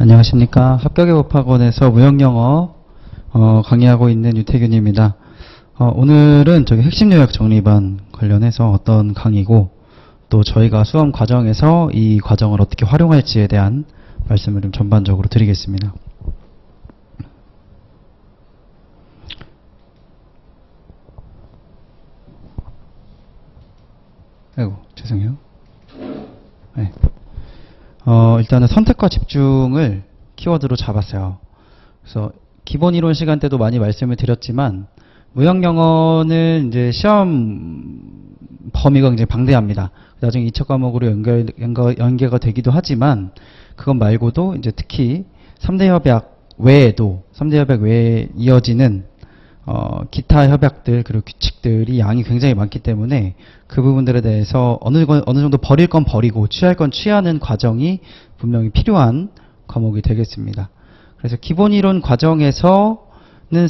안녕하십니까. 합격의 법학원에서 무역영어 강의하고 있는 유태균입니다. 오늘은 저기 핵심 요약 정리반 관련해서 어떤 강의고 또 저희가 수험 과정에서 이 과정을 어떻게 활용할지에 대한 말씀을 좀 전반적으로 드리겠습니다. 아이고, 죄송해요. 네. 일단은 선택과 집중을 키워드로 잡았어요. 그래서 기본 이론 시간 때도 많이 말씀을 드렸지만 무역영어는 이제 시험 범위가 굉장히 방대합니다. 나중에 2차 과목으로 연계가 되기도 하지만 그것 말고도 이제 특히 3대 협약 외에도 3대 협약 외에 이어지는 기타 협약들 그리고 규칙들이 양이 굉장히 많기 때문에 그 부분들에 대해서 어느 정도 버릴 건 버리고 취할 건 취하는 과정이 분명히 필요한 과목이 되겠습니다. 그래서 기본 이론 과정에서는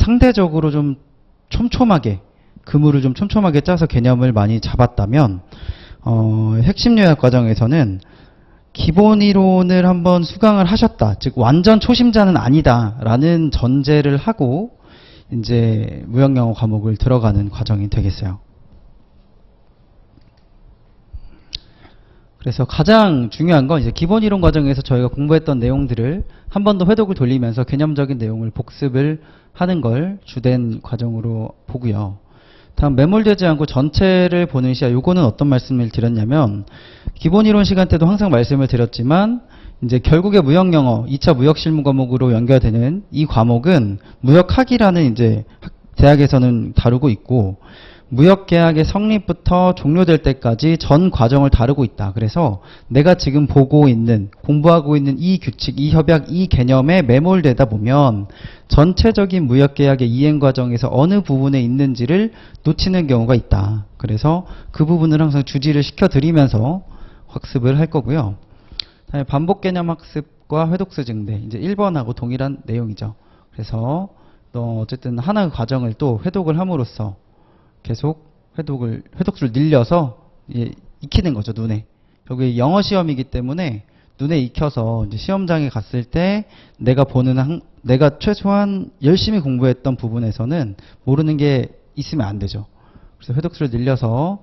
상대적으로 좀 촘촘하게 그물을 좀 촘촘하게 짜서 개념을 많이 잡았다면 핵심 요약 과정에서는 기본 이론을 한번 수강을 하셨다, 즉 완전 초심자는 아니다라는 전제를 하고 이제 무역영어 과목을 들어가는 과정이 되겠어요. 그래서 가장 중요한 건 이제 기본 이론 과정에서 저희가 공부했던 내용들을 한 번 더 회독을 돌리면서 개념적인 내용을 복습을 하는 걸 주된 과정으로 보고요. 다음 매몰되지 않고 전체를 보는 시야, 요거는 어떤 말씀을 드렸냐면 기본 이론 시간 때도 항상 말씀을 드렸지만 이제 결국에 무역영어 2차 무역실무 과목으로 연결되는 이 과목은 무역학이라는 이제 대학에서는 다루고 있고 무역계약의 성립부터 종료될 때까지 전 과정을 다루고 있다. 그래서 내가 지금 보고 있는 공부하고 있는 이 규칙, 이 협약, 이 개념에 매몰되다 보면 전체적인 무역계약의 이행 과정에서 어느 부분에 있는지를 놓치는 경우가 있다. 그래서 그 부분을 항상 주지를 시켜드리면서 학습을 할 거고요. 반복 개념 학습과 회독수 증대, 이제 1번하고 동일한 내용이죠. 그래서 또 어쨌든 하나의 과정을 또 회독을 함으로써 계속 회독수를 늘려서 익히는 거죠, 눈에. 여기 영어 시험이기 때문에 눈에 익혀서 이제 시험장에 갔을 때 내가 최소한 열심히 공부했던 부분에서는 모르는 게 있으면 안 되죠. 그래서 회독수를 늘려서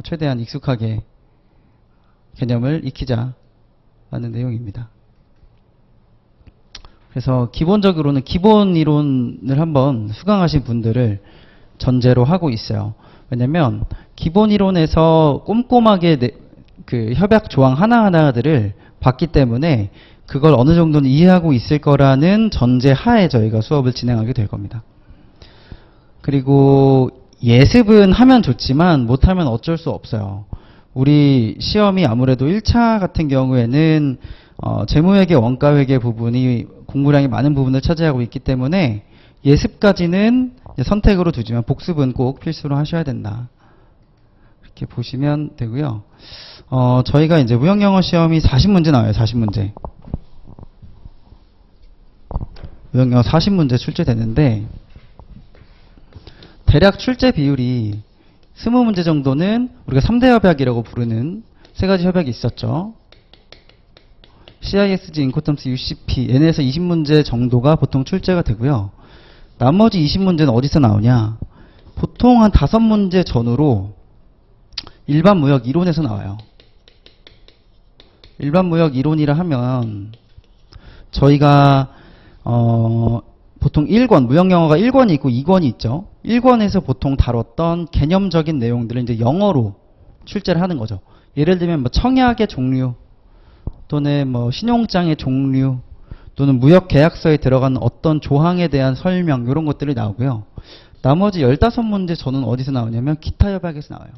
최대한 익숙하게 개념을 익히자 라는 내용입니다. 그래서 기본적으로는 기본 이론을 한번 수강하신 분들을 전제로 하고 있어요. 왜냐면 기본 이론에서 꼼꼼하게 그 협약 조항 하나하나들을 봤기 때문에 그걸 어느 정도는 이해하고 있을 거라는 전제 하에 저희가 수업을 진행하게 될 겁니다. 그리고 예습은 하면 좋지만 못하면 어쩔 수 없어요. 우리 시험이 아무래도 1차 같은 경우에는 재무회계, 원가회계 부분이 공부량이 많은 부분을 차지하고 있기 때문에 예습까지는 선택으로 두지만 복습은 꼭 필수로 하셔야 된다. 이렇게 보시면 되고요. 저희가 이제 무역영어 시험이 40문제 나와요. 40문제. 무역영어 40문제 출제되는데 대략 출제 비율이 20문제 정도는 우리가 3대 협약이라고 부르는 세 가지 협약이 있었죠. CISG, 인코텀스, UCP, 얘네에서 20문제 정도가 보통 출제가 되고요. 나머지 20문제는 어디서 나오냐? 보통 한 5문제 전후로 일반 무역 이론에서 나와요. 일반 무역 이론이라 하면 저희가 보통 1권, 무역영어가 1권이 있고 2권이 있죠. 1권에서 보통 다뤘던 개념적인 내용들을 이제 영어로 출제를 하는 거죠. 예를 들면 뭐 청약의 종류 또는 뭐 신용장의 종류 또는 무역계약서에 들어가는 어떤 조항에 대한 설명 이런 것들이 나오고요. 나머지 15문제 저는 어디서 나오냐면 기타 협약에서 나와요.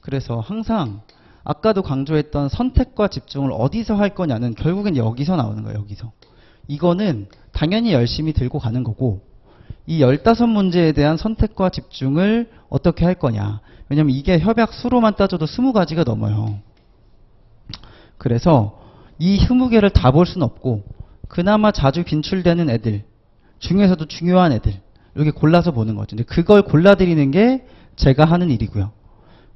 그래서 항상 아까도 강조했던 선택과 집중을 어디서 할 거냐는 결국엔 여기서 나오는 거예요. 여기서. 이거는 당연히 열심히 들고 가는 거고 이 15문제에 대한 선택과 집중을 어떻게 할 거냐. 왜냐면 이게 협약 수로만 따져도 20가지가 넘어요. 그래서 이 20개를 다 볼 수는 없고 그나마 자주 빈출되는 애들 중에서도 중요한 애들 이렇게 골라서 보는 거죠. 근데 그걸 골라드리는 게 제가 하는 일이고요.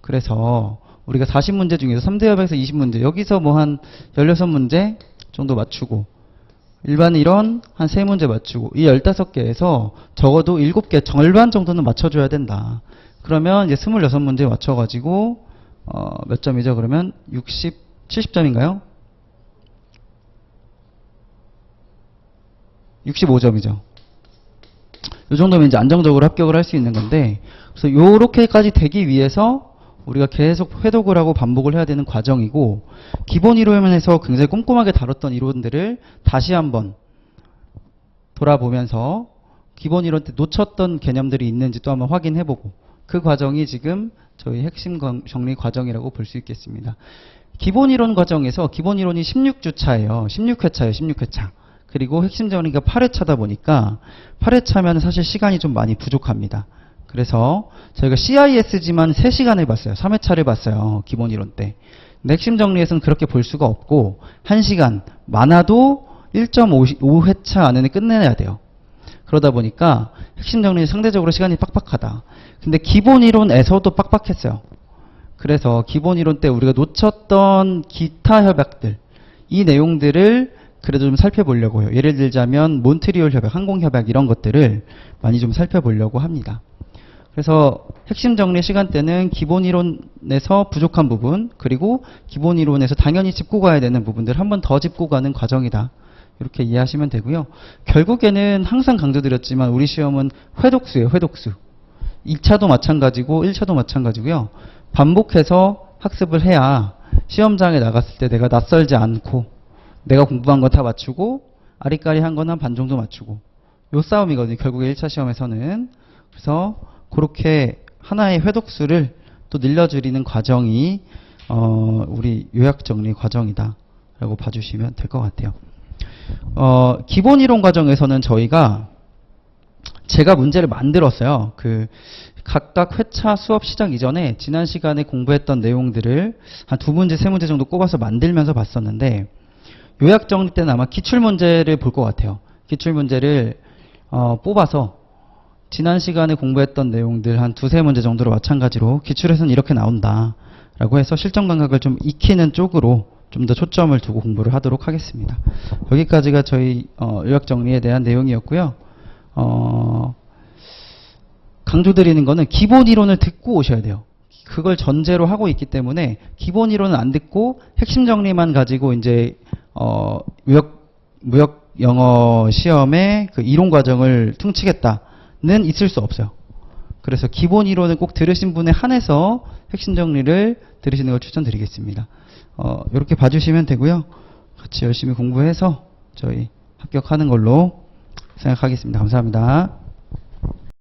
그래서 우리가 40문제 중에서 3대 협약에서 20문제, 여기서 뭐 한 16문제 정도 맞추고, 일반 이론 한 3문제 맞추고, 이 15개에서 적어도 7개 절반 정도는 맞춰줘야 된다. 그러면 이제 26문제 맞춰가지고, 몇 점이죠? 그러면 70점인가요? 65점이죠. 이 정도면 이제 안정적으로 합격을 할 수 있는 건데, 그래서 요렇게까지 되기 위해서 우리가 계속 회독을 하고 반복을 해야 되는 과정이고, 기본 이론에서 굉장히 꼼꼼하게 다뤘던 이론들을 다시 한번 돌아보면서 기본 이론 때 놓쳤던 개념들이 있는지 또 한번 확인해보고, 그 과정이 지금 저희 핵심 정리 과정이라고 볼 수 있겠습니다. 기본 이론 과정에서 기본 이론이 16주차예요. 16회차예요. 16회차. 그리고 핵심 정리가 8회차다 보니까 8회차면 사실 시간이 좀 많이 부족합니다. 그래서 저희가 CIS지만 3시간을 봤어요. 3회차를 봤어요. 기본 이론 때. 근데 핵심 정리에서는 그렇게 볼 수가 없고 1시간, 많아도 1.5회차 안에는 끝내야 돼요. 그러다 보니까 핵심 정리는 상대적으로 시간이 빡빡하다. 근데 기본 이론에서도 빡빡했어요. 그래서 기본 이론 때 우리가 놓쳤던 기타 협약들, 이 내용들을 그래도 좀 살펴보려고요. 예를 들자면 몬트리올 협약, 항공협약 이런 것들을 많이 좀 살펴보려고 합니다. 그래서 핵심 정리 시간대는 기본 이론에서 부족한 부분, 그리고 기본 이론에서 당연히 짚고 가야 되는 부분들 한 번 더 짚고 가는 과정이다. 이렇게 이해하시면 되고요. 결국에는 항상 강조드렸지만 우리 시험은 회독수예요. 회독수. 2차도 마찬가지고 1차도 마찬가지고요. 반복해서 학습을 해야 시험장에 나갔을 때 내가 낯설지 않고 내가 공부한 거 다 맞추고 아리까리한 건 한 반 정도 맞추고, 요 싸움이거든요. 결국에 1차 시험에서는. 그래서 그렇게 하나의 회독수를 또 늘려줄이는 과정이 우리 요약 정리 과정이다 라고 봐주시면 될 것 같아요. 기본 이론 과정에서는 저희가 제가 문제를 만들었어요. 그 각각 회차 수업 시작 이전에 지난 시간에 공부했던 내용들을 한 2문제, 3문제 정도 꼽아서 만들면서 봤었는데, 요약 정리 때는 아마 기출문제를 볼 것 같아요. 기출문제를 뽑아서 지난 시간에 공부했던 내용들 한 2-3문제 정도로 마찬가지로 기출에서는 이렇게 나온다 라고 해서 실전 감각을 좀 익히는 쪽으로 좀 더 초점을 두고 공부를 하도록 하겠습니다. 여기까지가 저희 요약 정리에 대한 내용이었고요. 강조드리는 거는 기본 이론을 듣고 오셔야 돼요. 그걸 전제로 하고 있기 때문에 기본 이론은 안 듣고 핵심 정리만 가지고 이제 무역 영어 시험의 그 이론 과정을 퉁치겠다는 있을 수 없어요. 그래서 기본 이론을 꼭 들으신 분에 한해서 핵심 정리를 들으시는 걸 추천드리겠습니다. 이렇게 봐주시면 되고요. 같이 열심히 공부해서 저희 합격하는 걸로 생각하겠습니다. 감사합니다.